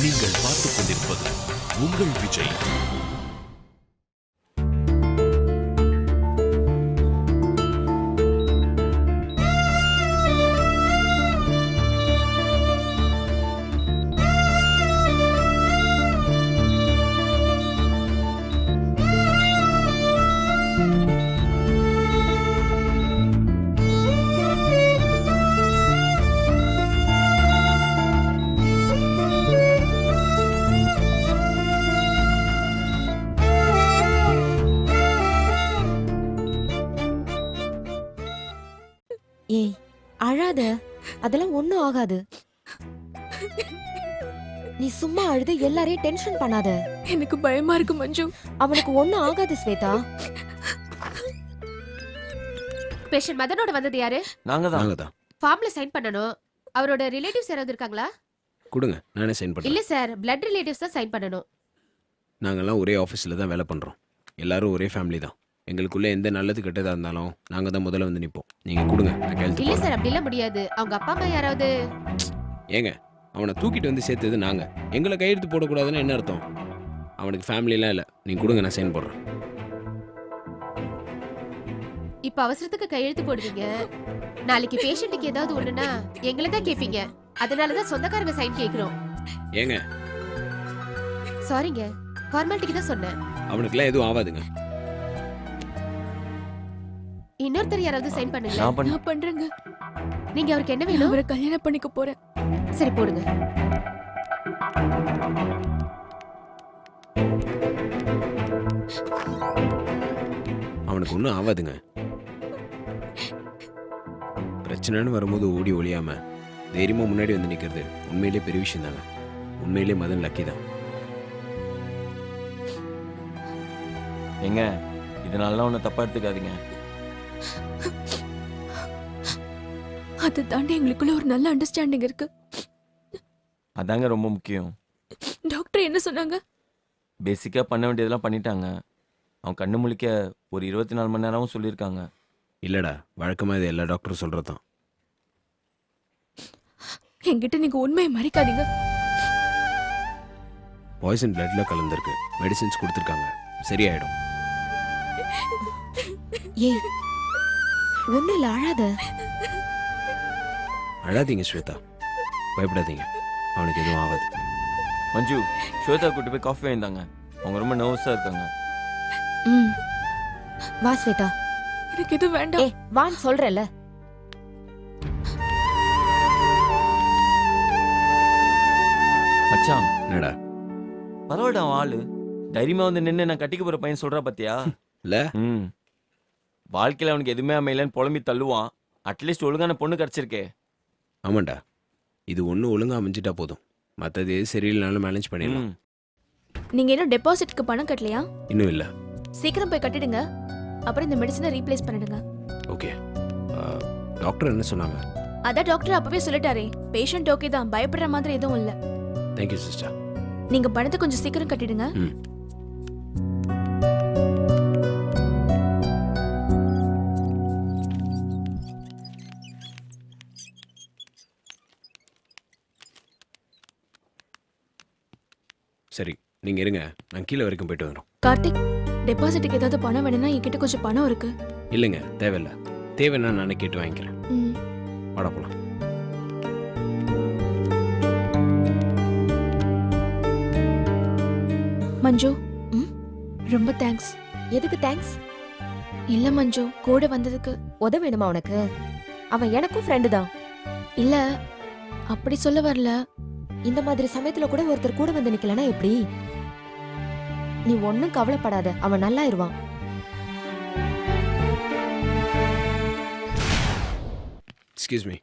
நீங்கள் பார்த்துக் கொண்டிருப்பது உங்கள் விஜய். ஏய் அழாத, அதெல்லாம் ஒண்ணும் ஆகாது. நீ சும்மா அழுது எல்லாரையும் டென்ஷன் பண்ணாத. எனக்கு பயமா இருக்கு மஞ்சு. அவனுக்கு ஒண்ணும் ஆகாது ஸ்வேதா. பேஷண்ட் மதனோட வந்தது யாரு? நாங்க தான். ஃபார்ம்ல சைன் பண்ணனும். அவரோட ரிலேட்டிவ்ஸ் யாராவது இருக்காங்களா? கொடுங்க, நானே சைன் பண்றேன். இல்ல சார், பிளட் ரிலேட்டிவ்ஸ் தான் சைன் பண்ணனும். நாங்கெல்லாம் ஒரே ஆஃபீஸில் தான் வேலை பண்ணுறோம். எல்லாரும் ஒரே ஃபேமிலி தான். எங்களுக்குள்ள எந்த நல்லது கெட்டதாக இருந்தாலும் நாங்கள் தான் முதல்ல வந்து நிற்போம். நீங்கள் கொடுங்க, நான் கையெழுத்து இல்ல போடுறேன். சார், அப்படி எல்லாம் முடியாது. அவங்க அப்பா அம்மா யாராவது? ஏங்க, அவனை தூக்கிட்டு வந்து சேர்த்தது நாங்கள். எங்களை கையெழுத்து போடக்கூடாதுன்னு என்ன அர்த்தம்? அவனுக்கு ஃபேமிலிலாம் இல்லை. நீங்கள் கொடுங்க, நான் சைன் போடுறேன். இப்ப அவசரத்துக்கு கையெழுத்து போடுவீங்க. நாளைக்கு பேஷண்ட்டுக்கு ஏதாவது ஒண்ணுனா எங்களை தான் கேப்பீங்க. அதனாலதான் சொந்தக்காரங்க சைன் கேக்குறோம். ஏங்க, சாரிங்க, ஃபார்மாலிட்டிக்கு தான் சொன்னேன். அவனுக்குலாம் எதுவும் ஆகாதுங்க. இன்னொருத்தர் யாராவது சைன் பண்ணுங்க. நான் பண்றேங்க. நீங்க அவருக்கு என்ன நான் வேணும்? அவரை கல்யாணம் பண்ணிக்க போறேன். சரி போடுங்க. அவனுக்கு ஒன்றும் ஆகாதுங்க. பிரச்சனைன்னு வரும்போது ஓடி ஒளியாம தைரியமா முன்னாடி வந்து நிற்கிறது உண்மையிலே பெரிய விஷயம் தாங்க. உண்மையிலே மதன் லக்கி தான். எங்க இதனாலலாம் ஒன்றும் தப்பா எடுத்துக்காதீங்க. அதை தாண்டி எங்களுக்குள்ள ஒரு நல்ல அண்டர்ஸ்டாண்டிங் இருக்கு. அதாங்க ரொம்ப முக்கியம். டாக்டர் என்ன சொன்னாங்க? பேசிக்காக பண்ண வேண்டியதெல்லாம் பண்ணிட்டாங்க. அவன் கண்ணு முழிக்க ஒரு 24 மணி நேரமும் சொல்லியிருக்காங்க. இல்லடா, வழக்கமாக இது எல்லா டாக்டரும் சொல்கிறது தான். என்கிட்ட நீங்க உண்மையை மறைக்காதீங்க. பாய்சன் பிளட்ல கலந்துருக்கு. மெடிசின்ஸ் கொடுத்துருக்காங்க, சரியாயிடும். ஏய் ஒண்ணு இல்ல, அழாத. அழாதீங்க ஸ்வேதா, பயப்படாதீங்க. அவனுக்கு எதுவும் ஆகாது. மஞ்சு, ஸ்வேதா கூட்டு போய் காஃபி வாங்கிட்டாங்க. அவங்க ரொம்ப நர்வஸாக இருக்காங்க. ம் வா ஸ்வேதா. எனக்கு எதுவும் வேண்டாம். ஏய் வான்னு சொல்றேன்ல. மச்சான், என்னடா பரவாயில்ல, அவன் ஆளு தைரியமா வந்து நின்று நான் கட்டிக்க போற பையன் சொல்றா பாத்தியா? இல்ல வாழ்க்கையில அவனுக்கு எதுவுமே அமையலன்னு புலம்பி தள்ளுவான். அட்லீஸ்ட் ஒழுங்கான பொண்ணு கிடைச்சிருக்கே. ஆமாண்டா, இது ஒன்று ஒழுங்காக அமைஞ்சிட்டா போதும். மற்றது எது சரியில்லைனாலும் மேனேஜ் பண்ணிடலாம். நீங்க இன்னும் டெபாசிட்க்கு பணம் கட்டலையா? இன்னும் இல்லை. சீக்கிரம் போய் கட்டிடுங்க. அப்புறம் இந்த மெடிசனை ரீப்ளேஸ் பண்ணிடுங்க. ஓகே. டாக்டர் என்ன சொன்னாங்க? அதான் டாக்டர் அப்பவே சொல்லிட்டாரே, பேஷண்ட் ஓகே தான், பயப்படுற மாதிரி எதுவும் இல்ல. Thank you sister. நீங்க பணத்தை கொஞ்சம் சீக்கிரம் கட்டிடுங்க. சரி, நீங்கள் இருங்க, நான் கீழே வரைக்கும் போயிட்டு வந்துடும். கார்த்திக், டெபாசிட்டுக்கு ஏதாவது பணம் வேணும்னா என்கிட்ட கொஞ்சம் பணம் இருக்கு. இல்லைங்க, தேவையில்லை. தேவைன்னா நானே கேட்டு வாங்கிக்கிறேன். ம். வாடா போலாம். மஞ்சு, ம்? ரொம்ப தேங்க்ஸ். எதுக்கு தேங்க்ஸ்? இல்ல மஞ்சு, கூட வந்ததுக்கு. உதவ வேணுமா உனக்கு? அவன் எனக்கும் ஃப்ரெண்டு தான். இல்ல, அப்படி சொல்ல வரல. இந்த மாதிரி சமயத்துல கூட ஒருத்தர் கூட வந்து நிக்கலனா எப்படி? நீ ஒண்ணும் கவலைப்படாத, அவன் நல்லாயிருவான். Excuse me.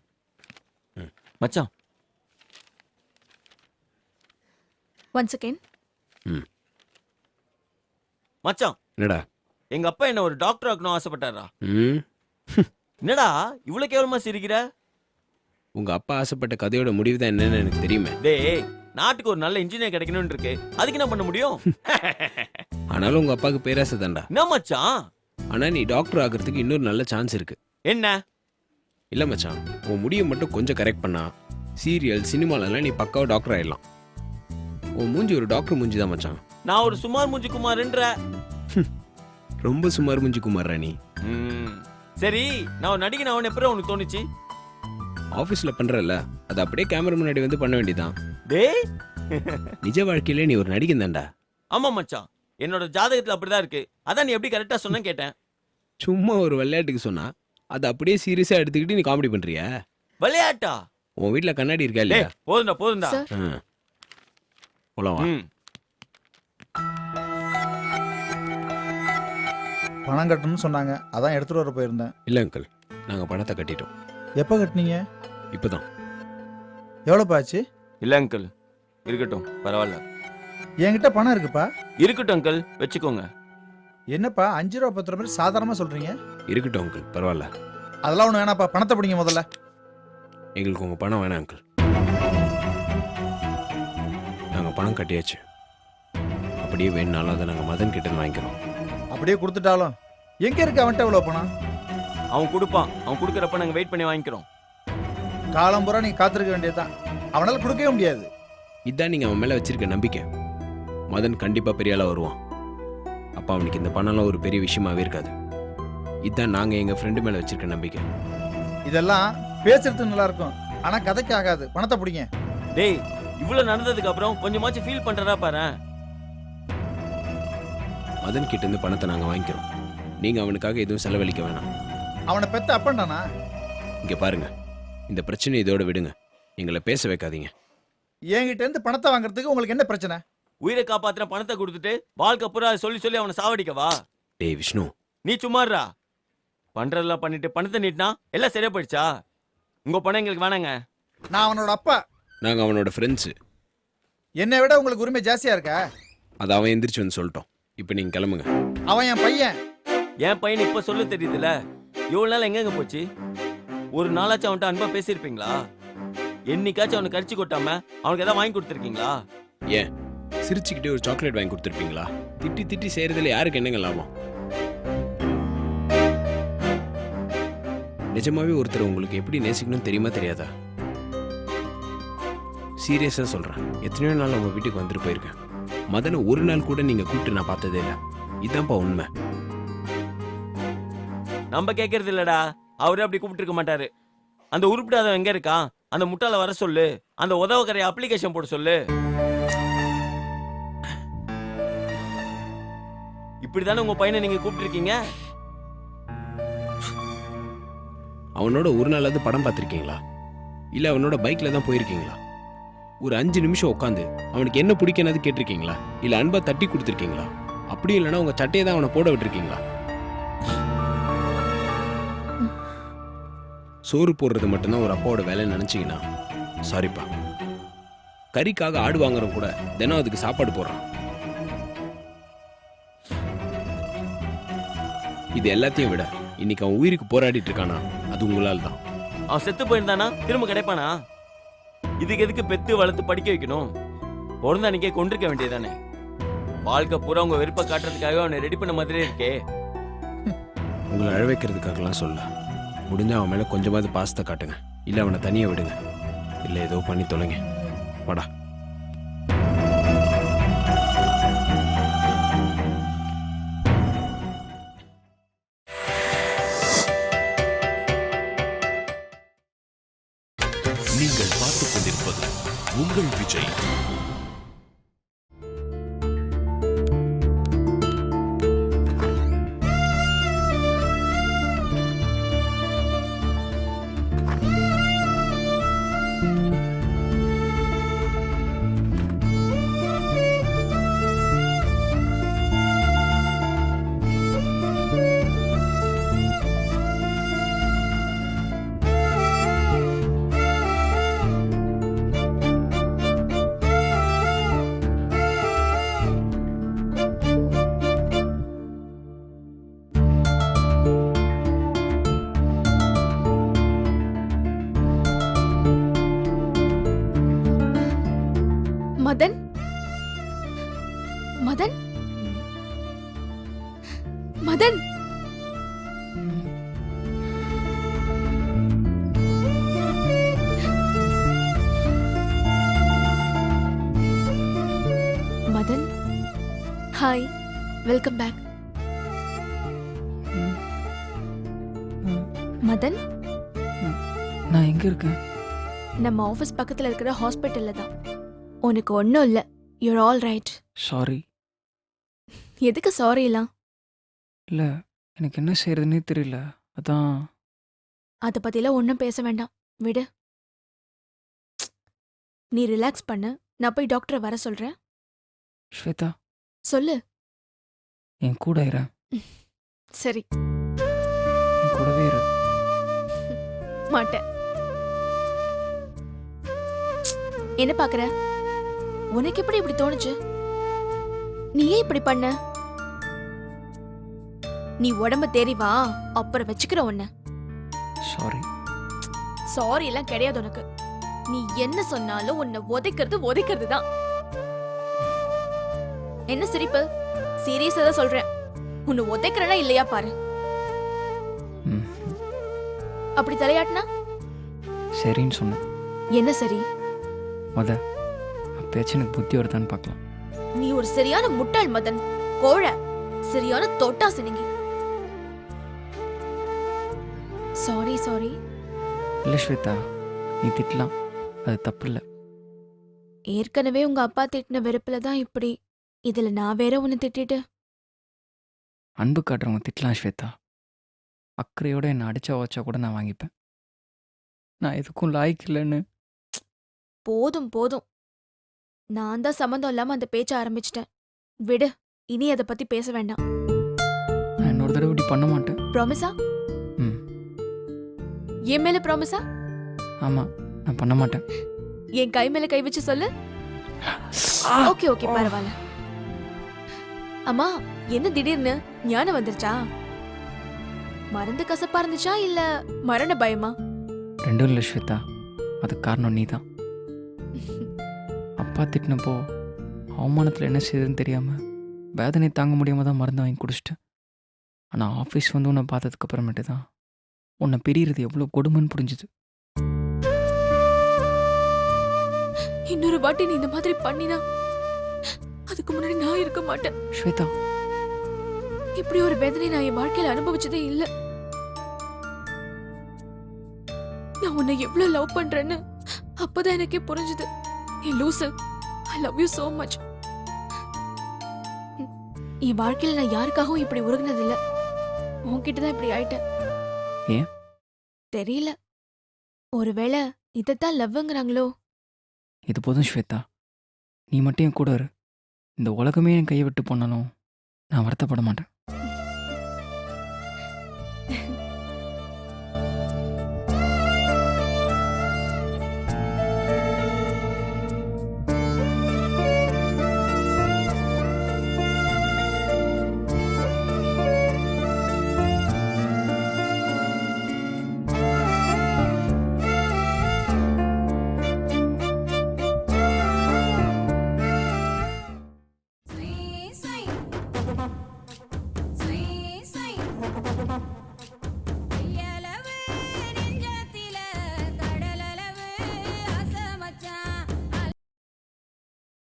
மச்சான், ஒன் செகண்ட். மச்சான், என்னடா? எங்க அப்பா என்ன ஒரு டாக்டர் ஆக்கணும் ஆசைப்பட்டாரா? ம் என்னடா இவ்வளவு கேவலமா சிரிக்கிற? உங்க அப்பா ஆசைப்பட்ட கதையோட முடிவு தான் என்னன்னு எனக்கு தெரியுமே. டேய், நாட்டுக்கு ஒரு நல்ல இன்ஜினியர் கிடைக்கணும்னு இருக்கு. அதுக்கு என்ன பண்ண முடியும்? ஆனாலும் உங்க அப்பாவுக்கு பேராசை தான்டா. என்ன மச்சான்? ஆனா நீ டாக்டர் ஆகிறதுக்கு இன்னொரு நல்ல சான்ஸ் இருக்கு. என்ன? இல்ல மச்சான், உன் முடியை மட்டும் கொஞ்சம் கரெக்ட் பண்ணா சீரியல் சினிமாலெல்லாம் நீ பக்காவா டாக்டர் ஆயிடலாம். உன் மூஞ்சி ஒரு டாக்டர் மூஞ்சி தான் மச்சான். நான் ஒரு சுமார் மூஞ்சி குமார்ன்ற. ரொம்ப சுமார் மூஞ்சி குமார்ரா நீ. சரி, நான் ஒரு நடிகன் அவன் எப்பறம் உனக்கு தோணுச்சு? ஆஃபீஸ்ல பண்றல, அது அப்படியே கேமரா முன்னாடி வந்து பண்ண வேண்டியதான். டேய், நிஜ வாழ்க்கையில நீ ஒரு நடிகன் தான்டா. ஆமா மச்சான், என்னோட ஜாதகத்துல அப்படிதான் இருக்கு. அதான் நீ எப்படி கரெக்டா சொன்ன கேட்டேன். சும்மா ஒரு விளையாட்டுக்கு சொன்னா அது அப்படியே சீரியஸா எடுத்துக்கிட்டு நீ காமெடி பண்றியா? விளையாட்டா? உன் வீட்ல கண்ணாடி இருக்கா இல்லையா? டேய், போதும்டா போதும்டா. சார். போலாம் வா. பணம் கட்டணும்னு சொன்னாங்க, அதான் எடுத்துட்டு வர போயிருந்தேன். இல்ல அங்கிள், நாங்க பணத்தை கட்டிட்டோம். எப்போ கட்டினீங்க? இப்பதான். எவ்வளோப்பா ஆச்சு? இல்ல அங்கிள், இருக்கட்டும், பரவாயில்ல. என்கிட்ட பணம் இருக்குப்பா. இருக்கட்டும் அங்கிள், வச்சுக்கோங்க. என்னப்பா 5 ரூபா 10 ரூபா மாதிரி சாதாரணமாக சொல்றீங்க? இருக்கட்டும் அங்கிள், பரவாயில்ல. அதெல்லாம் ஒன்று வேணாப்பா, பணத்தை பிடிங்க முதல்ல. எங்களுக்கு உங்க பணம் வேணாம் அங்கிள். நாங்க பணம் கட்டியாச்சு. அப்படியே வேணுனாலும் அதை நாங்க மதன் கிட்ட இருந்து வாங்கிக்கிறோம். அப்படியே கொடுத்துட்டாலும் எங்க இருக்கு அவன்கிட்ட இவ்வளோ பணம்? அவன் கொடுப்பான். அவன் கொடுக்கறப்ப நாங்க வெயிட் பண்ணி வாங்கிக்கிறோம். காலம் பூரா நீங்க காத்திருக்க வேண்டியதுதான். அவனால கொடுக்கவே முடியாது. இதான் நீங்க அவன் மேல வச்சிருக்க நம்பிக்கை. மதன் கண்டிப்பா பெரிய ஆளா வருவான். அப்ப அவனுக்கு இந்த பணம்லாம் ஒரு பெரிய விஷயமாவே இருக்காது. இதான் நாங்க எங்க ஃப்ரெண்டு மேல வச்சிருக்க நம்பிக்கை. இதெல்லாம் பேசுறதுக்கு நல்லா இருக்கும், ஆனா கதைக்கு ஆகாது. பணத்தை பிடிங்க. டேய், இவ்வளவு நடந்ததுக்கு அப்புறம் கொஞ்சமாச்சும் ஃபீல் பண்றதா பாரு. மதன் கிட்ட இருந்து பணத்தை நாங்க வாங்கிக்கிறோம். நீங்க அவனுக்காக எதுவும் செலவழிக்க வேணாம். அவனை பெத்த அப்பன்டானா? இங்க பாருங்க, இந்த பிரச்சனை இதோட விடுங்க. எங்களை பேச வைக்காதீங்க. என்கிட்ட இருந்து பணத்தை வாங்குறதுக்கு உங்களுக்கு என்ன பிரச்சனை? உயிரை காப்பாத்துற பணத்தை கொடுத்துட்டு வாழ்க்கை பூரா சொல்லி சொல்லி அவனை சாவடிக்கவா? டேய் விஷ்ணு, நீ சும்மாறா. பண்றதெல்லாம் பண்ணிட்டு பணத்தை நீட்டினா எல்லாம் சரியா போயிடுச்சா? உங்க பணம் எங்களுக்கு வேணாங்க. நான் அவனோட அப்பா. நாங்க அவனோட ஃப்ரெண்ட்ஸு. என்னை விட உங்களுக்கு உரிமை ஜாஸ்தியா இருக்கா? அதை அவன் எந்திரிச்சு வந்து சொல்லிட்டோம். இப்போ நீங்க கிளம்புங்க. அவன் என் பையன். என் பையன் இப்ப சொல்ல தெரியுதுல. இவ்வளவு நாள் எங்கெங்க போச்சு? ஒரு நாளாச்சும் அவன்கிட்ட அன்பா பேசியிருப்பீங்களா? என்னைக்காச்சும் அவனுக்கு கடிச்சு கொட்டாம அவனுக்கு ஏதாவது வாங்கி கொடுத்துருக்கீங்களா? ஏன் சிரிச்சுக்கிட்டே ஒரு சாக்லேட் வாங்கி கொடுத்துருப்பீங்களா? திட்டி திட்டி செய்யறதுல யாருக்கு என்னங்க லாபம்? நிஜமாவே ஒருத்தர் உங்களுக்கு எப்படி நேசிக்கணும்னு தெரியுமா தெரியாதா? சீரியஸா சொல்றேன். எத்தனையோ நாள் உங்க வீட்டுக்கு வந்துட்டு போயிருக்கேன். மதனை ஒரு நாள் கூட நீங்க கூப்பிட்டு நான் பார்த்ததே இல்லை. இதான்ப்பா உண்மை. நம்ம கேட்கறது இல்லடா, அவரே அப்படி கூப்பிட்டு இருக்க மாட்டாரு. அந்த உருப்பிடாதவன் எங்க இருக்கான்? அந்த முட்டாள வர சொல்லு. அந்த உதவக்கரை அப்ளிகேஷன் போட சொல்லு. இப்படிதானே உங்க பையனை நீங்க கூப்பிட்டு இருக்கீங்க? அவனோட ஒரு நாளாவது படம் பார்த்துருக்கீங்களா? இல்லை அவனோட பைக்ல தான் போயிருக்கீங்களா? ஒரு 5 நிமிஷம் உட்காந்து அவனுக்கு என்ன பிடிக்கனது கேட்டிருக்கீங்களா? இல்லை அன்பா தட்டி கொடுத்துருக்கீங்களா? அப்படி இல்லைன்னா உங்க சட்டையை தான் அவனை போட விட்டுருக்கீங்களா? சோறு போடுறது மட்டும்தான் ஒரு அப்பாவோட வேலைன்னு நினைச்சீங்கன்னா சாரிப்பா. கறிக்காக ஆடு வாங்குறவன் கூட தினம் அதுக்கு சாப்பாடு போடுறான். இது எல்லாத்தையும் விட இன்னைக்கு அவன் உயிருக்கு போராடிட்டு இருக்கானா, அது உங்களால் தான். அவன் செத்து போயிருந்தானா திரும்ப கிடைப்பானா? இதுக்கு எதுக்கு பெத்து வளர்த்து படிக்க வைக்கணும்? பிறந்த அன்னைக்கே கொண்டிருக்க வேண்டியதானே. வாழ்க்கை பூரா உங்க வெறுப்பை காட்டுறதுக்காக அவனை ரெடி பண்ண மாதிரியே இருக்கே. உங்களை அழ வைக்கிறதுக்காகலாம் சொல்ல. முடிஞ்சா அவன் மேல கொஞ்சமாவது பாசத்தை காட்டுங்க. இல்லை அவனை தனியாக விடுங்க. இல்லை ஏதோ பண்ணி தொலைங்க. வாடா. நீங்கள் பார்த்துக் கொண்டிருப்பது உங்கள் Vijay. Madan, Madan, Madan. Hi, welcome back. Madan, நான் எங்க இருக்கேன்? நம்ம ஆஃபீஸ் பக்கத்துல இருக்கிற ஹாஸ்பிட்டல்ல தான். உனக்கு ஒன்றும் இல்லை, யூர் ஆல் ரைட். சாரி. எதுக்கு சாரி எல்லாம்? இல்ல, எனக்கு என்ன செய்யறதுன்னே தெரியல. அதான். அதை பத்திலாம் ஒன்றும் பேச வேண்டாம், விடு. நீ ரிலாக்ஸ் பண்ணு, நான் போய் டாக்டரை வர சொல்றேன். ஸ்வேதா, சொல்லு. என் கூட இரு. சரி. என் கூடவே இரு. மாட்டேன். என்ன பாக்குற? உனக்கு எப்படி இப்படி தோணுச்சு? நீ ஏன் இப்படி பண்ண? நீ உடம்ப தேறி வா, அப்புறம் வச்சுக்கிற உன்ன. சாரி. சாரி எல்லாம் கிடையாது உனக்கு. நீ என்ன சொன்னாலும் உன்னை உதைக்கிறது தான். என்ன சிரிப்பு? சீரியஸா தான் சொல்றேன். உன்னை உதைக்கிறனா இல்லையா பாரு. ம், அப்படி தலையாட்டினா? சரின்னு சொன்னேன். என்ன சரி? அப்பயாச்சும் எனக்கு புத்தி வருதான்னு பார்க்கலாம். நீ ஒரு சரியான முட்டாள் மதன், கோழ, சரியான தோட்டா சினிங்கி. Sorry sorry. இல்லை ஸ்வேதா, நீ திட்டலாம், அது தப்பு இல்லை. ஏற்கனவே உங்க அப்பா திட்டின வெறுப்புல தான் இப்படி. இதுல நான் வேற உன்னை திட்டிட்டு. அன்பு காட்டுறவங்க திட்டலாம் ஸ்வேதா. அக்கறையோட என்னை அடிச்சா வச்சா கூட நான் வாங்கிப்பேன். நான் எதுக்கும் லாய்க்கு இல்லைன்னு. போதும் போதும். நான் தான் சம்மந்தம் இல்லாம அந்த பேச்ச ஆரம்பிச்சிட்டேன். விடு, இனி அதை பத்தி பேச வேண்டாம். நான் இன்னொரு தடவை இப்படி பண்ண மாட்டேன். ப்ராமிஸா? ம், என் மேல ப்ராமிஸா? ஆமாம், நான் பண்ண மாட்டேன். என் கை மேல கை வச்சு சொல்லு. ஓகே ஓகே, பரவாயில்ல. அம்மா, என்ன திடீர்னு ஞானம் வந்துருச்சா? மருந்து கசப்பா இருந்துச்சா இல்ல மரண பயமா? ரெண்டும் இல்லை ஸ்வேதா, அதுக்கு காரணம் நீ தான். அப்பா திட்டினப்போ அவமானத்தில் என்ன செய்யுதுன்னு தெரியாமல் வேதனை தாங்க முடியாமல் தான் மருந்து வாங்கி குடிச்சிட்டேன். ஆனால் ஆஃபீஸ் வந்து உன்னை பார்த்ததுக்கு அப்புறமேட்டு தான் உன்னை பிரிகிறது எவ்வளோ கொடுமைன்னு புரிஞ்சுது. இன்னொரு வாட்டி நீ இந்த மாதிரி பண்ணினா அதுக்கு முன்னாடி நான் இருக்க மாட்டேன். ஸ்வேதா, இப்படி ஒரு வேதனை நான் என் வாழ்க்கையில அனுபவிச்சதே இல்ல. நான் உன்னை எவ்வளவு லவ் பண்றேன்னு அப்பதான் எனக்கே புரிஞ்சுது. என் லூசு, I love you so much. என் வாழ்க்கையில நான் யாருக்காகவும் இப்படி உருகுனது இல்ல. உன்கிட்ட தான் இப்படி ஆயிட்டேன். ஏன்? தெரியல. ஒருவேளை இதைத்தான் லவ்ங்கிறாங்களோ? இது போதும் ஸ்வேதா, நீ மட்டும் என் கூட இரு. இந்த உலகமே என் கையை விட்டு போனாலும் நான் வருத்தப்பட மாட்டேன்.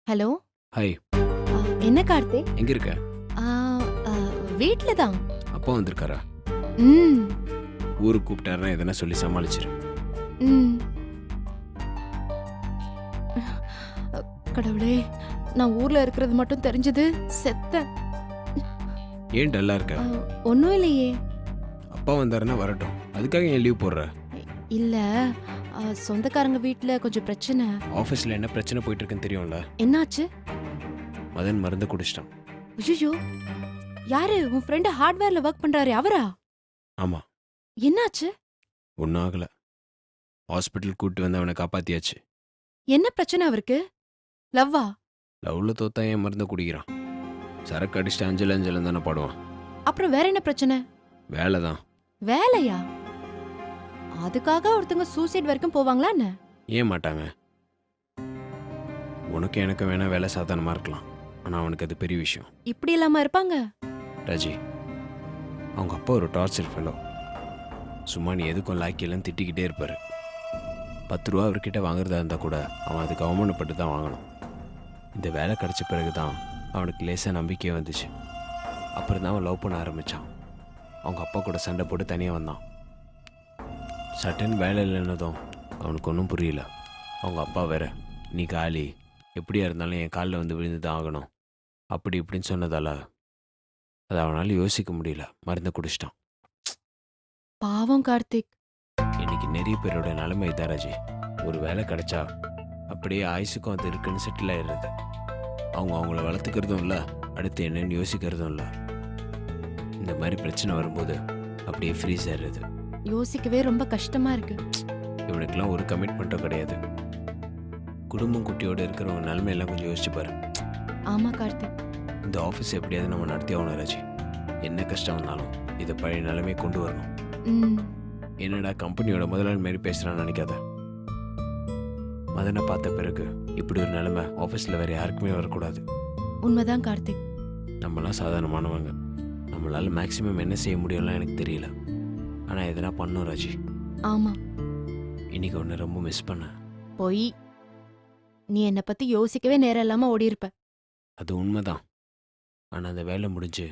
ஹலோ. ஹாய், என்ன கார்த்திக்? எங்கே இருக்க? வீட்ல தான். அப்பா வந்திருக்காரா? ம். ஊருக்கு கூப்பிட்டாருன்னா எதனா சொல்லி சமாளிச்சிரு. ம். கடவுளே, நான் ஊர்ல இருக்கிறது மட்டும் தெரிஞ்சது செத்தேன். ஏன் டல்லா இருக்க? ஒன்றும் இல்லையே. அப்பா வந்தாருன்னா வரட்டும், அதுக்காக ஏன் லீவ் போடுற? இல்ல, சொந்தக்காரங்க வீட்ல கொஞ்சம் பிரச்சனை. ஆஃபீஸில் என்ன பிரச்சனை போயிட்டு இருக்குன்னு தெரியும்ல. என்னாச்சு? மதன் மருந்து குடிச்சிட்டான். ஐயோ, யாரு? உன் ஃப்ரெண்டு ஹார்ட்வேர்ல ஒர்க் பண்றாரு அவரா? ஆமாம். என்னாச்சு? ஒன்றும் ஆகலை. ஹாஸ்பிட்டல் கூப்பிட்டு வந்து அவனை காப்பாற்றியாச்சு. என்ன பிரச்சனை அவருக்கு? லவ்வா? லவ்வில் தோத்தா ஏன் மருந்தை குடிக்கிறான். சரக்கு அடிச்சுட்டு அஞ்சல் அஞ்சல் தானே பாடுவான். அப்புறம் வேற என்ன பிரச்சனை? வேலை தான். வேலையா? அதுக்காக ஒருத்தங்க சூசைட் வரைக்கும் போவாங்களா என்ன? ஏன் மாட்டாங்க? உனக்கு எனக்கு வேணா வேலை சாதாரணமாக இருக்கலாம், ஆனால் அவனுக்கு அது பெரிய விஷயம். இப்படி இல்லாம இருப்பாங்க? ராஜி, அவங்க அப்பா ஒரு டார்ச்சர் ஃபெல்லோ. சும்மா நீ எதுக்கும் லாக்கியெல்லாம் திட்டிக்கிட்டே இருப்பார். 10 ரூபா அவர்கிட்ட வாங்குறதா இருந்தால் கூட அவன் அதுக்கு அவமானப்பட்டு தான் வாங்கணும். இந்த வேலை கிடச்ச பிறகு தான் அவனுக்கு லேசாக நம்பிக்கையே வந்துச்சு. அப்புறம் தான் அவன் லவ் பண்ண ஆரம்பித்தான். அவங்க அப்பா கூட சண்டை போட்டு தனியாக வந்தான். சட்டன் வேலை இல்லைன்னதும் அவனுக்கு ஒன்றும் புரியல. அவங்க அப்பா வேற, நீ காலி, எப்படியா இருந்தாலும் என் காலில் வந்து விழுந்து தான் ஆகணும் அப்படி இப்படின்னு சொன்னதால அதை அவனால் யோசிக்க முடியல. மருந்து குடிச்சிட்டான். பாவம் கார்த்திக். இன்னைக்கு நிறைய பேரோட நிலைமை இதான் ராஜி. ஒரு வேலை கிடைச்சா அப்படியே ஆயுசுக்கும் அது இருக்குன்னு செட்டில் ஆயிடுறது. அவங்க அவங்கள வளர்த்துக்கிறதும் இல்லை, அடுத்து என்னன்னு யோசிக்கிறதும் இல்லை. இந்த மாதிரி பிரச்சனை வரும்போது அப்படியே ஃப்ரீஸ் ஆயிடுறது. யோசிக்கவே ரொம்ப கஷ்டமா இருக்கு. இவனுக்கெல்லாம் ஒரு கமிட்மெண்ட்டும் கிடையாது. குடும்பம் குட்டியோடு இருக்கிறவங்க நிலைமையெல்லாம் கொஞ்சம் யோசிச்சு பாரு. ஆமா கார்த்திக். இந்த ஆஃபீஸ் எப்படியாவது நம்ம நடத்தி ஆகணும் ராஜி. என்ன கஷ்டம் வந்தாலும் இதை பழைய நிலைமையை கொண்டு வரணும். ம், என்னடா கம்பெனியோட முதலாளி மாரி பேசுகிறான்னு நினைக்காத. மதனை பார்த்த பிறகு இப்படி ஒரு நிலைமை ஆஃபீஸில் வேறு யாருக்குமே வரக்கூடாது. உண்மைதான் கார்த்திக். நம்மளாம் சாதாரணமானவங்க. நம்மளால் மேக்ஸிமம் என்ன செய்ய முடியும்லாம் எனக்கு தெரியல. ஆனால் எதனா பண்ணோம் ராஜி. ஆமா. இன்னைக்கு ஒன்று ரொம்ப மிஸ் பண்ணேன். போய் நீ என்னை பத்தி யோசிக்கவே நேரம் இல்லாம ஓடி இருப்ப. அது உண்மைதான். ஆனால் அந்த வேலை முடிஞ்சு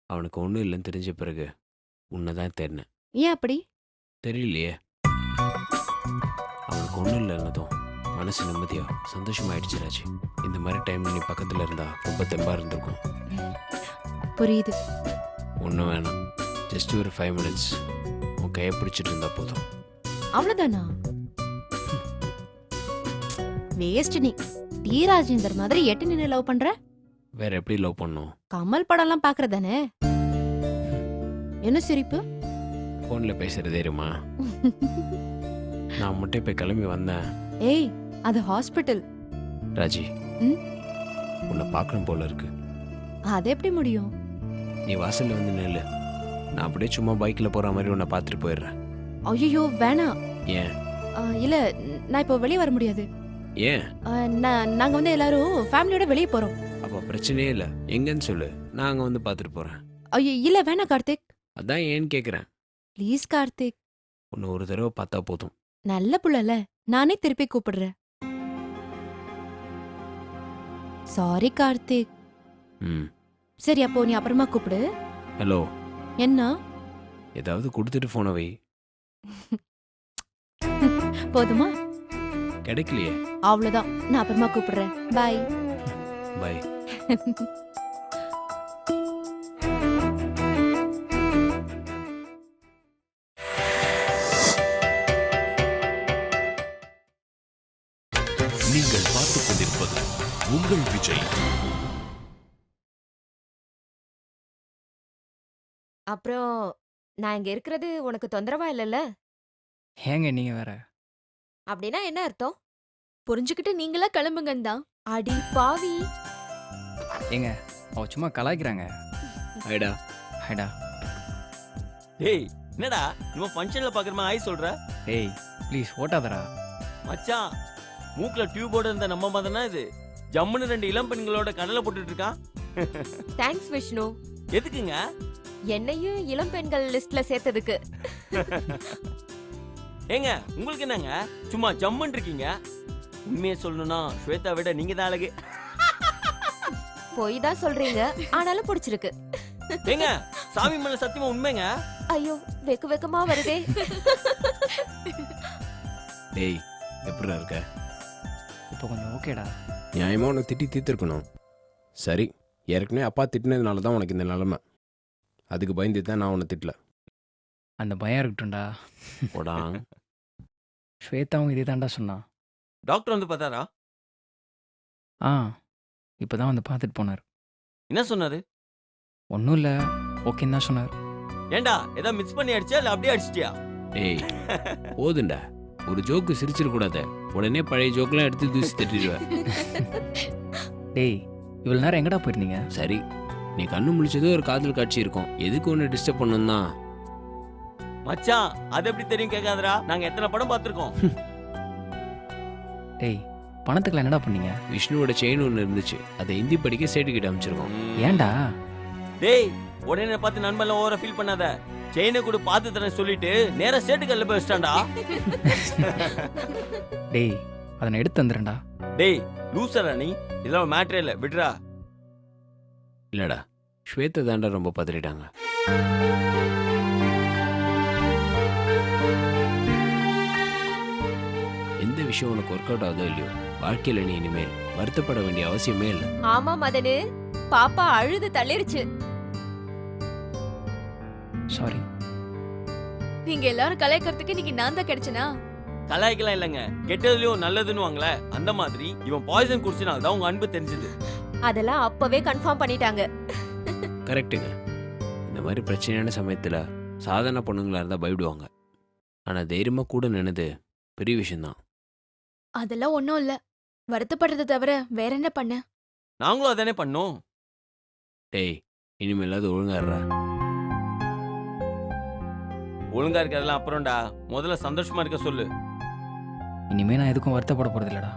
அவனுக்கு ஒன்றும் இல்லைன்னு தெரிஞ்ச பிறகு உன்னை தான் தேடினேன். ஏன் அப்படி? தெரியலையே. அவனுக்கு ஒன்றும் இல்லைன்னதும் மனசு நிம்மதியாக சந்தோஷமாயிடுச்சு ராஜி. இந்த மாதிரி டைமில் நீ பக்கத்தில் இருந்தா ரொம்ப தெம்பாக இருந்திருக்கும். புரியுது. ஒன்றும் வேணாம், ஜஸ்ட் ஒரு 5 minutes உன் கையை பிடிச்சிட்டு இருந்தா போதும். அவ்வளவுதானா? வேஸ்ட் நீ. டி ராஜேந்தர் மாதிரி எட்டு நின்று லவ் பண்ற? வேற எப்படி லவ் பண்ணோம்? கமல் படம்லாம் பாக்குறதானே? என்ன சிரிப்பு? ஃபோனில் பேசுறது தெரியுமா? நான் மட்டும் இப்போ கிளம்பி வந்தேன். ஏய், அது ஹாஸ்பிட்டல். ராஜி, ம்? உன்னை பார்க்கணும் போல இருக்கு. அது எப்படி முடியும்? நீ வாசல்ல வந்து நில்லு. நான் அப்படியே சும்மா பைக்கில் போகிற மாதிரி உன்னை பார்த்துட்டு போயிடுறேன். ஐயோ வேணாம். ஏன்? இல்ல, நான் இப்போ வெளியே வர முடியாது. ஏன்? நாங்க வந்து எல்லாரும் ஃபேமிலியோட வெளியே போறோம். அப்போ பிரச்சனையே இல்லை, எங்கன்னு சொல்லு, நான் அங்கே வந்து பார்த்துட்டு போகிறேன். ஐயோ இல்ல வேணாம் கார்த்திக். அதான் ஏன்னு கேட்குறேன். ப்ளீஸ் கார்த்திக். உன்னை ஒரு தடவை பார்த்தா போதும். நல்ல புள்ளல, நானே திருப்பி கூப்பிடுறேன். சாரி கார்த்திக். ம். சரி, அப்போ நீ அப்புறமா கூப்பிடு. ஹலோ. என்ன? ஏதாவது கொடுத்துட்டு ஃபோனை வை. போதுமா? கிடைக்கலையே. அவ்வளவுதான், நான் அப்புறமா கூப்பிடுறேன். Bye bye. நீங்கள் பார்த்துக் கொண்டிருப்பது உங்கள் விஜய். அப்புறம் நான் இங்க இருக்கிறது உனக்கு தொந்தரவா இல்லைல்ல? ஏங்க நீங்கள் வேற. அப்படின்னா என்ன அர்த்தம்? புரிஞ்சுக்கிட்டு நீங்களா கிளம்புங்கன்னு தான். அடி பாவி. ஏங்க அவ சும்மா கலாய்க்கிறாங்க. ஐடா. ஹைடா. டேய் என்னடா நம்ம ஃபங்க்ஷன்ல பாக்குறமா ஆய் சொல்ற? டேய் ப்ளீஸ் ஓட்டாதடா. மச்சான், மூக்குல டியூபோட இருந்த நம்ம மதனா இது ஜம்முன்னு 2 இளம் பெண்களோட கடலை போட்டுட்டு இருக்கான். தேங்க்ஸ் விஷ்ணு. எதுக்குங்க? என்னையும் இளம் பெண்கள் லிஸ்ட்ல சேர்த்ததுக்கு. ஏங்க உங்களுக்கு என்னங்க சும்மா ஜம்முன்னு இருக்கீங்க? உண்மையை சொல்லணும்னா ஸ்வேதா விட நீங்க தான் அழகு. போய் தான் சொல்றீங்க, ஆனாலும் பிடிச்சிருக்கு. ஏங்க சாமி மேல சத்தியமா உண்மைங்க. ஐயோ, வெக்கு வெக்கமா வருதே. டேய், எப்படிடா இருக்க? இப்போ கொஞ்சம் ஓகேடா. நியாயமாக உனக்கு திட்டி தீர்த்துருக்கணும். சரி, ஏற்கனவே அப்பா திட்டினதுனால தான் உனக்கு இந்த நிலைமை. அதுக்கு பயந்து தான் நான் உன்னை திட்டல. அந்த பயம் இருக்கட்டும்டா. போடா. ஸ்வேதாவும் இதே தாண்டா சொன்னான். டாக்டர் வந்து பார்த்தாரா? ஆ இப்போ தான் வந்து பார்த்துட்டு போனார். என்ன சொன்னாரு? ஒன்றும் இல்லை, ஓகேன்னு தான் சொன்னார். ஏண்டா ஏதோ மிஸ் பண்ணி அடிச்சியா இல்ல அப்படியே அடிச்சிட்டியா? ஏய் போதுண்டா, ஒரு ஜோக்கு சிரிச்சிடக்கூடாத. உடனே பழைய ஜோக்கெலாம் எடுத்து தூசி தட்டிடுவேன். டேய் இவ்வளோ நேரம் எங்கடா போயிருந்தீங்க? சரி, நீ கண்ணு முழிச்சதோ ஒரு காதல் காட்சி இருக்கும், எதுக்கு ஒன்று டிஸ்டர்ப் பண்ணணும் தான். மச்சான் அது எப்படி தெரியும் கேட்காதடா, நாங்க எத்தனை படம் பார்த்துருக்கோம். டேய் பணத்துக்குலாம் என்னடா பண்ணீங்க? விஷ்ணுவோட செயின் ஒன்று இருந்துச்சு, அதை ஹிந்தி படிக்க சேட்டுக்கிட்ட அமைச்சிருக்கோம். ஏன்டா? டேய் உடனே பார்த்து நண்பன்லாம் ஓவரா ஃபீல் பண்ணாத. செயினை கூட பார்த்து தரேன் சொல்லிட்டு நேரா சேட்டுக்கல்ல போய் வச்சிட்டான்டா. டேய் அதை நான் எடுத்து வந்துடுறேன்டா. டேய் லூசரா நீ, இதெல்லாம் மேட்ரே இல்ல, விடுறா. இல்லடா, ஸ்வேதா தாண்டா ரொம்ப பதறிட்டாங்க. எந்த விஷயம் உனக்கு ஒர்க் அவுட் ஆகுதோ இல்லையோ, வாழ்க்கையில் நீ இனிமேல் வருத்தப்பட வேண்டிய அவசியமே இல்லை. ஆமா மதனு, பாப்பா அழுது தள்ளிருச்சு. சாரி. நீங்க எல்லாரும் கலாய்க்கிறதுக்கு இன்னைக்கு நான் தான் கிடைச்சனா? கலாய்க்கலாம் இல்லைங்க, கெட்டதுலயும் நல்லதுன்னு வாங்கல, அந்த மாதிரி இவன் பாய்சன் குடிச்சனால தான் உங்க அன்பு தெரிஞ்சது. அதெல்லாம் அப்பவே கன்ஃபார்ம் பண்ணிட்டாங்க. கரெக்டுங்க. இந்த மாதிரி பிரச்சனையான சமயத்தில் சாதாரண பொண்ணுங்களா இருந்தால் பயப்படுவாங்க. ஆனால் தைரியமாக கூட நின்னது பெரிய விஷயம்தான். அதெல்லாம் ஒண்ணும் இல்ல. வருத்தப்படுறதை தவிர வேற என்ன பண்ண? நாங்களும் அதானே பண்ணோம். டேய், இனிமேலாவது ஒழுங்காடுறா. ஒழுங்கா இருக்கிறதெல்லாம் அப்புறம்டா, முதல்ல சந்தோஷமா இருக்க சொல்லு. இனிமே நான் எதுக்கும் வருத்தப்பட போறது இல்லடா.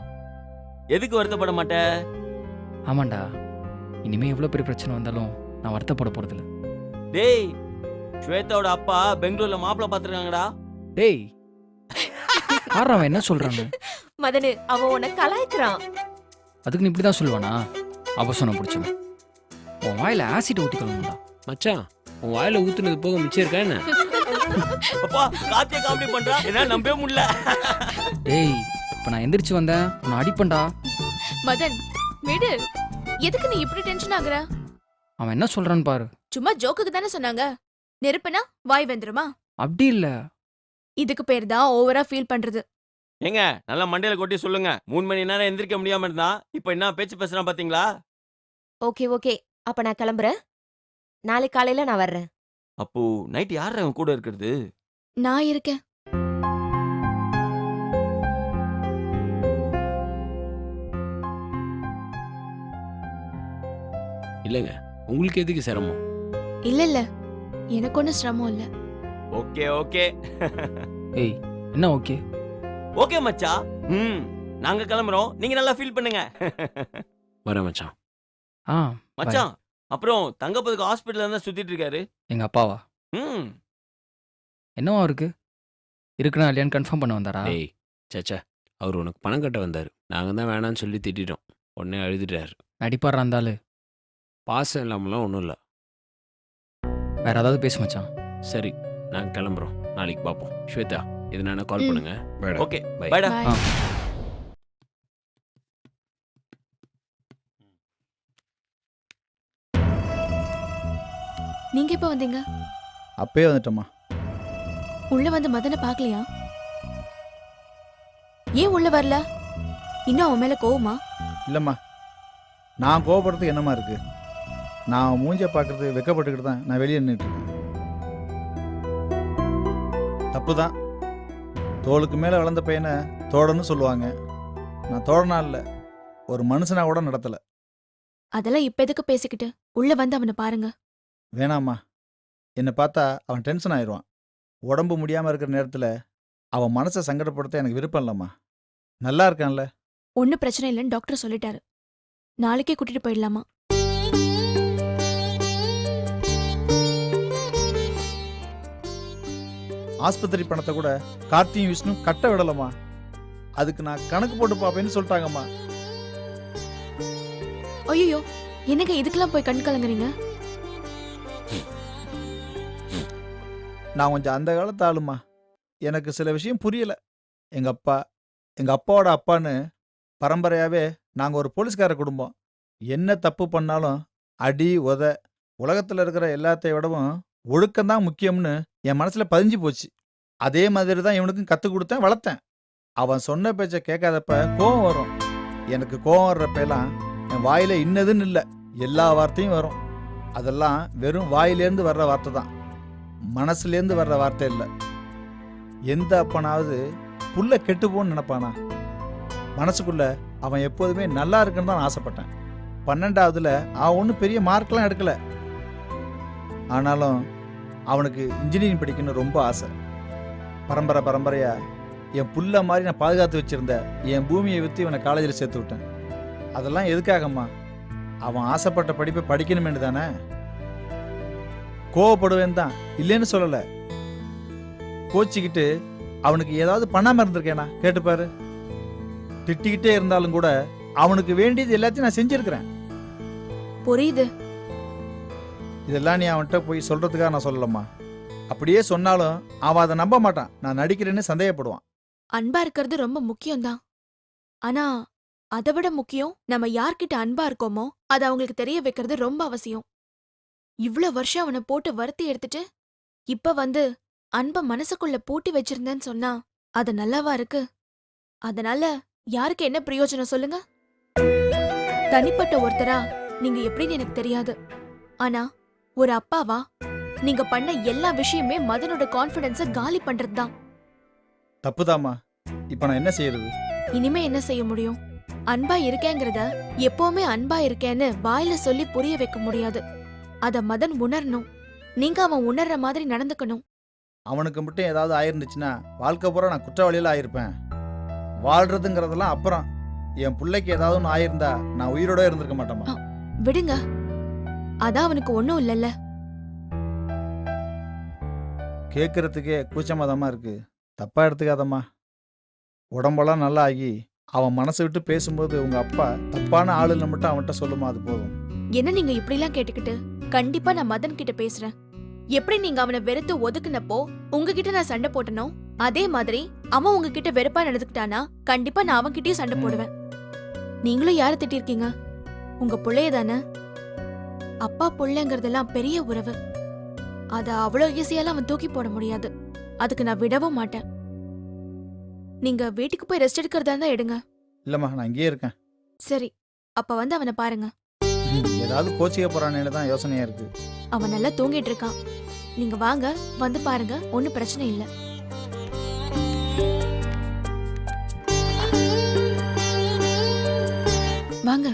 எதுக்கு வருத்தப்பட மாட்ட? ஆமாண்டா, இனிமே எவ்வளோ பெரிய பிரச்சனை வந்தாலும் நான் வருத்தப்பட போறது இல்லை. டேய், ஸ்வேதாவோட அப்பா பெங்களூர்ல மாப்பிள்ள பாத்துருக்காங்கடா. டேய், அவன் என்ன சொல்றாங்க? மதனு, அவன் உன்னை கலாய்க்கிறான். அதுக்கு நீ இப்படி தான் சொல்லுவானா? அவசரம் பிடிச்சவன். உன் வாயில ஆசிட் ஊற்றிக்கணும்டா. மச்சான், உன் வாயில ஊத்துனது போக மிச்சம் இருக்கா என்ன? அப்பா காத்திய காமெடி பண்றா, என்ன நம்பவே முடியல. டேய், இப்ப நான் எந்திரிச்சு வந்தேன், உன்னை அடிப்பேன்டா. மதன் விடு. எதுக்கு நீ இப்படி டென்ஷன் ஆகுற? அவன் என்ன சொல்றான்னு பாரு. சும்மா ஜோக்குக்கு தானே சொன்னாங்க. நெருப்புனா வாய் வெந்துருமா? அப்படி இல்ல. இதுக்கு பேர் தான் ஓவரா ஃபீல் பண்றது. ஏங்க, நல்லா மண்டையில கொட்டி சொல்லுங்க. 3 மணி நேரம் எந்திரிக்க முடியாம இருந்தா இப்ப என்ன பேச்சு பேசுறான் பாத்தீங்களா? ஓகே ஓகே, அப்ப நான் கிளம்புறேன். நாளைக்கு காலையில நான் வர்றேன். அப்போ நைட் யார் அவன் கூட இருக்கிறது? நான் இருக்கேன். இல்லைங்க, உங்களுக்கு எதுக்கு சிரமம்? இல்ல இல்ல, எனக்கு ஒன்றும் சிரமம் இல்ல. Okay okay. ஏய், என்ன ஓகே? ஓகே மச்சா. நாங்க கிளம்புறோம், நீங்க நல்லா ஃபீல் பண்ணுங்க. வரேன் மச்சான். ஆ, மச்சான், அப்புறம் தங்கப்பதுக்கு ஹாஸ்பிட்டல்ல இருந்தா சுத்திட்டு இருக்காரு. எங்க அப்பாவா? ம் என்னவா இருக்கு? இருக்குனா இல்லையான்னு கன்ஃபார்ம் பண்ண வந்தாரா? டேய், சேச்சா, அவர் உனக்கு பணம் கட்ட வந்தார். நாங்கள் தான் வேணான்னு சொல்லி திட்டிட்டோம். உடனே அழுதுட்டாரு. நடிப்பாடுறா இருந்தாலும். பாசம் இல்லாமலாம் ஒன்றும் இல்லை. வேற ஏதாவது பேச மச்சான். சரி, நாங்கள் கிளம்புறோம். நாளைக்கு பார்ப்போம். ஸ்வேதா, இது நான் கால் பண்ணுங்க. Okay, bye. பைடா. Bye. ஆ. நீங்க எப்ப வந்தீங்க? அப்பயே வந்துட்டோம்மா. உள்ள வந்து மதனை பார்க்கலையா? ஏன் உள்ள வரல? இன்னும் அவன் மேல கோவமா? இல்லைம்மா, நான் கோவப்படுறதுக்கு என்னம்மா இருக்கு? நான் மூஞ்ச பார்க்கறது வெக்கப்பட்டுக்கிட்டு தான் நான் வெளியே நின்றுட்டு இருக்கேன். தப்பு தான். தோளுக்கு மேலே வளர்ந்த பையனை தோடன்னு சொல்லுவாங்க. நான் தோடனா இல்லை, ஒரு மனுஷனா கூட நடத்தலை. அதெல்லாம் இப்ப எதுக்கு பேசிக்கிட்டு? உள்ள வந்து அவனை பாருங்க. வேணாம்மா, என்னை பார்த்தா அவன் டென்ஷன் ஆயிடுவான். உடம்பு முடியாமல் இருக்கிற நேரத்தில் அவன் மனசை சங்கடப்படுத்த எனக்கு விருப்பம் இல்லைம்மா. நல்லா இருக்கான்ல? ஒன்னும் பிரச்சனை இல்லைன்னு டாக்டர் சொல்லிட்டாரு. நாளைக்கே கூட்டிட்டு போயிடலாமா? ஆஸ்பத்திரி பணத்தை கூட கார்த்தியும் விஷ்ணு கட்ட விடலம்மா. அதுக்கு நான் கணக்கு போட்டு பார்ப்பேன்னு சொல்லிட்டாங்கம்மா. ஐயோ, என்னங்க இதுக்கெல்லாம் போய் கண் கலங்குறீங்க? நான் கொஞ்சம் அந்த காலத்து ஆளுமா. எனக்கு சில விஷயம் புரியல. எங்கள் அப்பாவோட அப்பான்னு பரம்பரையாகவே நாங்கள் ஒரு போலீஸ்கார குடும்பம். என்ன தப்பு பண்ணாலும் அடி உத, உலகத்தில் இருக்கிற எல்லாத்தையும் விடவும் ஒழுக்கம்தான் முக்கியம்னு என் மனசில் பதிஞ்சு போச்சு. அதே மாதிரி தான் இவனுக்கும் கற்றுக் கொடுத்தேன், வளர்த்தேன். அவன் சொன்ன பேச்சை கேட்காதப்ப கோவம் வரும். எனக்கு கோவம் வர்றப்பெல்லாம் என் வாயில இன்னதுன்னு இல்லை, எல்லா வார்த்தையும் வரும். அதெல்லாம் வெறும் வாயிலேருந்து வர்ற வார்த்தை தான், மனசுலேருந்து வர்ற வார்த்தை இல்லை. எந்த அப்பனாவது புள்ள கெட்டு போன்னு நினைப்பானா? மனசுக்குள்ள அவன் எப்போதுமே நல்லா இருக்குன்னு தான் ஆசைப்பட்டேன். 12ஆவதுல அவன் ஒன்றும் பெரிய மார்க்லாம் எடுக்கல. ஆனாலும் அவனுக்கு இன்ஜினியரிங் படிக்கணும்னு ரொம்ப ஆசை. பரம்பரையா என் புள்ள மாதிரி நான் பாதுகாத்து வச்சிருந்த என் பூமியை விற்று இவனை காலேஜில் சேர்த்து விட்டேன். அதெல்லாம் எதுக்காகம்மா? அவன் ஆசைப்பட்ட படிப்பை படிக்கணுமேனு தானே. கோவப்படுவேன் தான், இல்லைன்னு சொல்லலை. கோச்சிக்கிட்டு அவனுக்கு ஏதாவது பண்ணாமல் இருந்திருக்கேனா கேட்டுப்பாரு. திட்டிக்கிட்டே இருந்தாலும் கூட அவனுக்கு வேண்டியது எல்லாத்தையும் நான் செஞ்சிருக்கிறேன். புரியுது. இதெல்லாம் நீ அவன்கிட்ட போய் சொல்றதுக்காக நான் சொல்லலம்மா. அப்படியே சொன்னாலும் அவன் அதை நம்ப மாட்டான். நான் நடிக்கிறேன்னு சந்தேகப்படுவான். அன்பா இருக்கிறது ரொம்ப முக்கியம்தான். ஆனா அதை விட முக்கியம் நம்ம யார்கிட்ட அன்பா இருக்கோமோ அது அவங்களுக்கு தெரிய வைக்கிறது ரொம்ப அவசியம். இவ்ளோ வருஷம் அவனை போட்டு வருத்தி எடுத்துட்டு இப்ப வந்து அன்ப மனசுக்குள்ள பூட்டி வச்சிருந்தேன்னு சொன்னா அது நல்லாவா இருக்கு? அதனால யாருக்கு என்ன பிரயோஜனம் சொல்லுங்க? தனிப்பட்ட ஒருத்தரா நீங்க எப்படின்னு எனக்கு தெரியாது. ஆனா ஒரு அப்பாவா நீங்க பண்ண எல்லா விஷயமே மதனோட கான்ஃபிடன்ஸ காலி பண்றதுதான். தப்புதாம்மா. இப்ப நான் என்ன செய்யறது? இனிமே என்ன செய்ய முடியும்? அன்பா இருக்கேங்கிறத எப்பவுமே அன்பா இருக்கேன்னு வாயில சொல்லி புரிய வைக்க முடியாது. அத மதன் உணரணும். நீங்க அவன் உணர்ற மாதிரி நடந்துக்கணும். அவனுக்கு மட்டும் ஏதாவது ஆயிருந்துச்சுன்னா வாழ்க்கை பூரா நான் குற்றவாளியில ஆயிருப்பேன். வாழ்றதுங்கிறதெல்லாம் அப்புறம். என் பிள்ளைக்கு ஏதாவது ஒன்று ஆயிருந்தா நான் உயிரோட இருந்திருக்க மாட்டேம்மா. விடுங்க, அதான் அவனுக்கு ஒண்ணும் இல்லல்ல. கேட்கறதுக்கே கூச்சமாதமா இருக்கு. தப்பா எடுத்துக்காதம்மா. உடம்பெல்லாம் நல்லா ஆகி அவன் மனசு விட்டு பேசும்போது உங்க அப்பா தப்பான ஆளுன்னு மட்டும் அவன்கிட்ட சொல்லுமா, அது போதும். என்ன நீங்க இப்படிலாம் கேட்டுக்கிட்டு? கண்டிப்பா நான் மதன் கிட்ட பேசுறேன். எப்படி நீங்க அவனை வெறுத்து ஒதுக்குனப்போ உங்ககிட்ட நான் சண்டை போட்டனோ அதே மாதிரி அவன் உங்ககிட்ட வெறுப்பா நடந்துக்கிட்டானா கண்டிப்பா நான் அவன்கிட்டயும் சண்டை போடுவேன். நீங்களும் யாரை திட்டிருக்கீங்க? உங்க புள்ளைய தானே. அப்பா புள்ளைங்கிறதெல்லாம் பெரிய உறவு. அத அவ்வளோ ஈஸியால அவன் தூக்கி போட முடியாது. அதுக்கு நான் விடவும் மாட்டேன். நீங்க வீட்டுக்கு போய் ரெஸ்ட் எடுக்கிறதா இருந்தா எடுங்க. இல்லம்மா, நான் இங்கேயே இருக்கேன். சரி, அப்ப வந்து அவனை பாருங்க. ஏதாவது கோச்சிக்க போறானேன்னு தான் யோசனையா இருக்கு. அவன் நல்லா தூங்கிட்டு இருக்கான். நீங்க வாங்க, வந்து பாருங்க, ஒன்னும் பிரச்சனை இல்ல. வாங்க.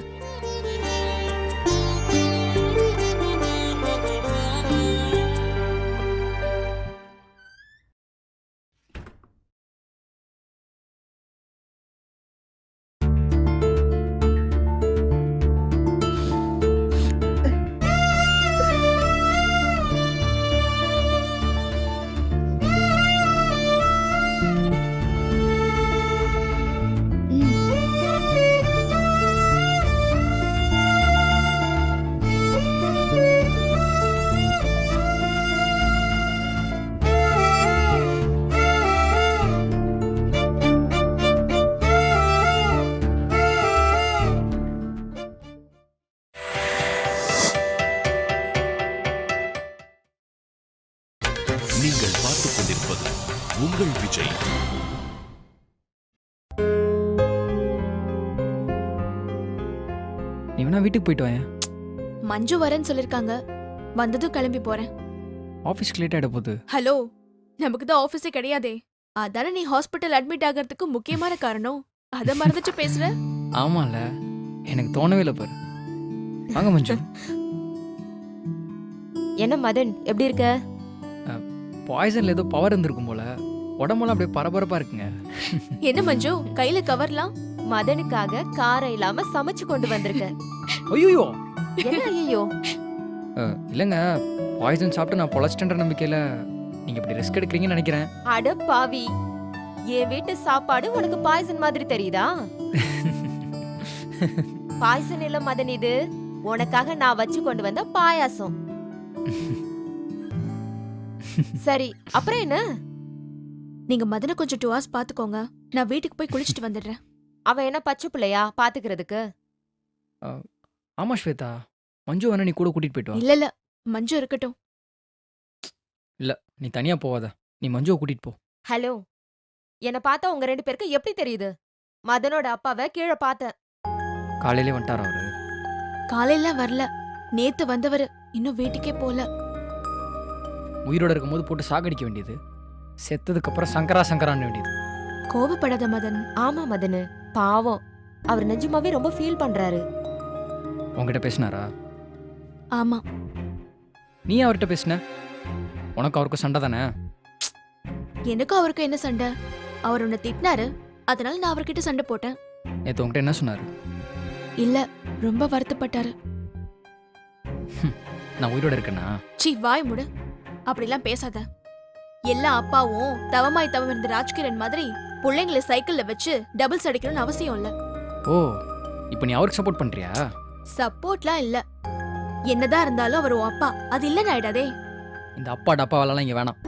நீங்கள் பார்த்துக் கொண்டிருப்பது உங்கள் விஜய். நீ வேணா வீட்டுக்கு போயிட்டு வாயேன். மஞ்சு வரேன்னு சொல்லிருக்காங்க. வந்ததும் கிளம்பி போறேன். ஆஃபீஸ்க்கு லேட் ஆகிட போகுது. ஹலோ, நமக்கு தான் ஆபீஸே கிடையாதே. அதானே நீ ஹாஸ்பிட்டல் அட்மிட் ஆகிறதுக்கு முக்கியமான காரணம். அத மறந்துட்டு பேசுற? ஆமால, எனக்கு தோணவே இல்லை பாரு. வாங்க மஞ்சு. என்ன மதன், எப்படி இருக்க? பாய்சன்ல ஏதோ பவர் இருந்திருக்கும் போல. உடம்பெல்லாம் அப்படியே பரபரப்பா இருக்குங்க. என்ன மஞ்சு, கையில கவர்லாம்? மதனுக்காக காரம் இல்லாம சமைச்சு கொண்டு வந்திருக்க. ஐயோ என்ன ஐயோ? இல்லைங்க, பாய்சன் சாப்பிட்டு நான் பொழைச்சிட்டேன்ற நம்பிக்கையில நீங்க இப்படி ரிஸ்க் எடுக்கிறீங்கன்னு நினைக்கிறேன். அட பாவி, என் வீட்டு சாப்பாடு உனக்கு பாய்சன் மாதிரி தெரியுதா? பாய்சன் இல்ல மதன், இது உனக்காக நான் வச்சு கொண்டு வந்த பாயாசம். சரி, அப்புறம் என்ன? நீங்க மதனை கொஞ்சம் 2 hours பாத்துக்கோங்க. நான் வீட்டுக்கு போய் குளிச்சுட்டு வந்துடுறேன். அவன் என்ன பச்சை பிள்ளையா பாத்துக்கிறதுக்கு? ஆமா ஸ்வேதா, மஞ்சு வேணா நீ கூட கூட்டிட்டு போயிட்டு வா. இல்ல இல்ல, மஞ்சு இருக்கட்டும். இல்ல, நீ தனியா போவாத. நீ மஞ்சுவை கூட்டிட்டு போ. ஹலோ, என்ன பார்த்தா உங்க 2 பேருக்கு எப்படி தெரியுது? மதனோட அப்பாவை கீழே பார்த்தேன். காலையிலே வந்துட்டாரா அவரு? காலையில வரல, நேத்து வந்தவரு இன்னும் வீட்டுக்கே போல. உயிரோட இருக்கும்போது போட்டு சாகடிக்க வேண்டியது, செத்ததுக்கு அப்புறம் சங்கரா சங்கரான்னு வேண்டியது. கோவப்படாத மதன். ஆமா மதனு, பாவம். அவர் நிஜமாவே ரொம்ப ஃபீல் பண்றாரு. உங்ககிட்ட பேசினாரா? ஆமா. நீ அவர்கிட்ட பேசின? உனக்கு அவருக்கு சண்டை தானே? எனக்கும் அவருக்கு என்ன சண்டை? அவர் உன்னை திட்டினாரு, அதனால நான் அவர்கிட்ட சண்டை போட்டேன். நேத்து உங்ககிட்ட என்ன சொன்னாரு? இல்ல, ரொம்ப வருத்தப்பட்டாரு. நான் உயிரோட இருக்கேனா? சீ, வாய் மூடு. அப்படிலாம் பேசாத. எல்லா அப்பாவும் தவமாய் தவம் இருந்த ராஜ்கிரண் மாதிரி பிள்ளைங்களை சைக்கிள்ல வச்சு டபுள்ஸ் அடிக்கணும்னு அவசியம் இல்ல. ஓ, இப்போ நீ அவருக்கு சப்போர்ட் பண்றியா? சப்போர்ட்லாம் இல்ல. என்னதான் இருந்தாலும் அவர் உன் அப்பா அது இல்லன்னு ஆயிடாதே. இந்த அப்பா டப்பா வேலைலாம் இங்கே வேணாம்.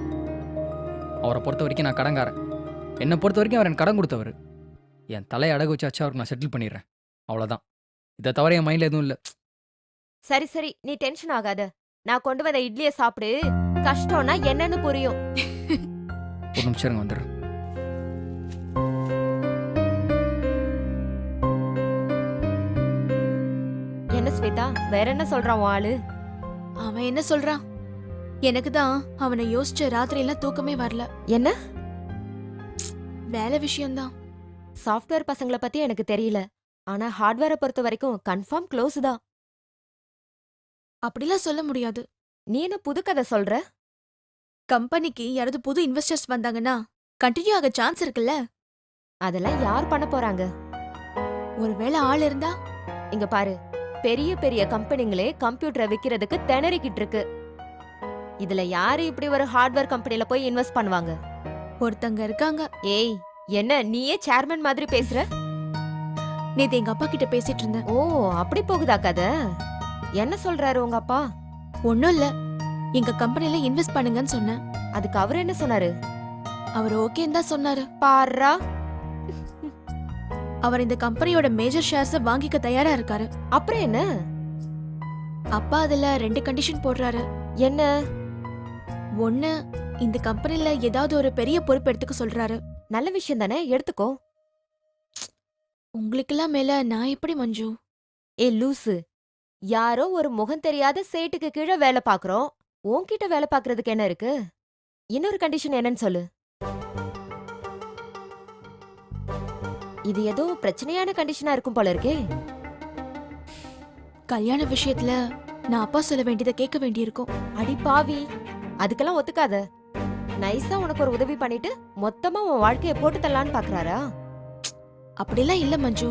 அவரை பொறுத்த வரைக்கும் நான் கடன்காரன். என்னை பொறுத்த வரைக்கும் அவர் எனக்கு கடன் கொடுத்தவர். என் தலையை அடகு வச்சாச்சும் அவருக்கு நான் செட்டில் பண்ணிடுறேன். அவ்வளோதான். இதை தவிர என் மைண்டில் எதுவும் இல்லை. சரி சரி, நீ டென்ஷன் ஆகாத. நான் கொண்டு வந்த இட்லியை சாப்பிடு. கஷ்டம்னா என்னன்னு புரியும். ஒரு நிமிஷம் இருங்க, வந்துடுறேன். என்ன ஸ்வேதா, வேற என்ன சொல்றான் உன் ஆளு? அவன் என்ன சொல்றான்? எனக்கு தான் அவனை யோசிச்ச ராத்திரி எல்லாம் தூக்கமே வரல. என்ன வேலை விஷயம்தான். சாஃப்ட்வேர் பசங்கள பத்தி எனக்கு தெரியல. ஆனா ஹார்ட்வேரை பொறுத்த வரைக்கும் கன்ஃபார்ம் க்ளோஸ் தான். அப்படிலாம் சொல்ல முடியாது. நீ என்ன புது கதை சொல்ற? கம்பெனிக்கு யாராவது புது இன்வெஸ்டர்ஸ் வந்தாங்கன்னா கண்டினியூ ஆக சான்ஸ் இருக்குல்ல. அதெல்லாம் யார் பண்ண போறாங்க? ஒருவேளை ஆள் இருந்தா? இங்க பாரு, பெரிய பெரிய கம்பெனிங்களே கம்ப்யூட்டரை விக்கிறதுக்கு திணறிக்கிட்டு இருக்கு. இதுல யாரு இப்படி ஒரு ஹார்ட்வேர் கம்பெனில போய் இன்வெஸ்ட் பண்ணுவாங்க? ஒருத்தங்க இருக்காங்க. ஏய், என்ன நீயே சேர்மன் மாதிரி பேசுற? நேத்து எங்க அப்பா கிட்ட பேசிட்டு இருந்தேன். ஓ, அப்படி போகுதா கதை? என்ன சொல்றாரு உங்க அப்பா? ஒண்ணும் இல்ல, எங்க கம்பெனில இன்வெஸ்ட் பண்ணுங்கன்னு சொன்னேன். அதுக்கு அவர் என்ன சொன்னாரு? அவர் ஓகேன்னு தான் சொன்னாரு. பாரா, அவர் இந்த கம்பெனியோட மேஜர் ஷேர்ஸ வாங்கிக்க தயாரா இருக்காரு. அப்புறம் என்ன? அப்பா அதுல 2 கண்டிஷன் போடுறாரு. என்ன? ஒண்ணு, இந்த கம்பெனில ஏதாவது ஒரு பெரிய பொறுப்பு எடுத்துக்க சொல்றாரு. நல்ல விஷயம் தானே, எடுத்துக்கோ. உங்களுக்கெல்லாம் மேல நான் எப்படி மஞ்சு? ஏ லூசு, யாரோ ஒரு முகம் தெரியாத சேட்டுக்கு கீழே வேலை பாக்குறோம். உன்கிட்ட வேலை பாக்குறதுக்கு என்ன இருக்கு? இன்னொரு கண்டிஷன் என்னன்னு சொல்லு. இது ஏதோ பிரச்சனையான கண்டிஷனா இருக்கும் போல இருக்கே. கல்யாண விஷயத்துல நான் அப்பா சொல்ல வேண்டியதை கேட்க வேண்டியிருக்கும். அடி பாவி, அதுக்கெல்லாம் ஒத்துக்காத. நைஸா உனக்கு ஒரு உதவி பண்ணிட்டு மொத்தமா உன் வாழ்க்கைய போட்டு தள்ளலான்னு பாக்குறாரா? அப்படிலாம் இல்ல மஞ்சு.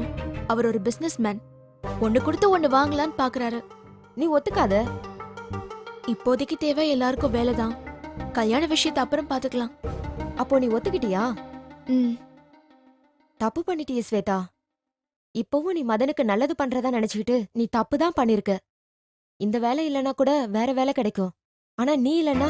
அவர் ஒரு பிசினஸ் மேன். ஒண்ணு கொடுத்து ஒண்ணு வாங்கலான்னு பாக்குறாரு. நீ ஒத்துக்காத. இப்போதைக்கு தேவை எல்லாருக்கும் வேலைதான். கல்யாண விஷயத்தை அப்புறம் பாத்துக்கலாம். அப்போ நீ ஒத்துக்கிட்டியா? ம். தப்பு பண்ணிட்டியே ஸ்வேதா. இப்பவும் நீ மதனுக்கு நல்லது பண்றதா நினைச்சுக்கிட்டு நீ தப்பு தான் பண்ணிருக்க. இந்த வேலை இல்லனா கூட வேற வேலை கிடைக்கும். ஆனா நீ இல்லனா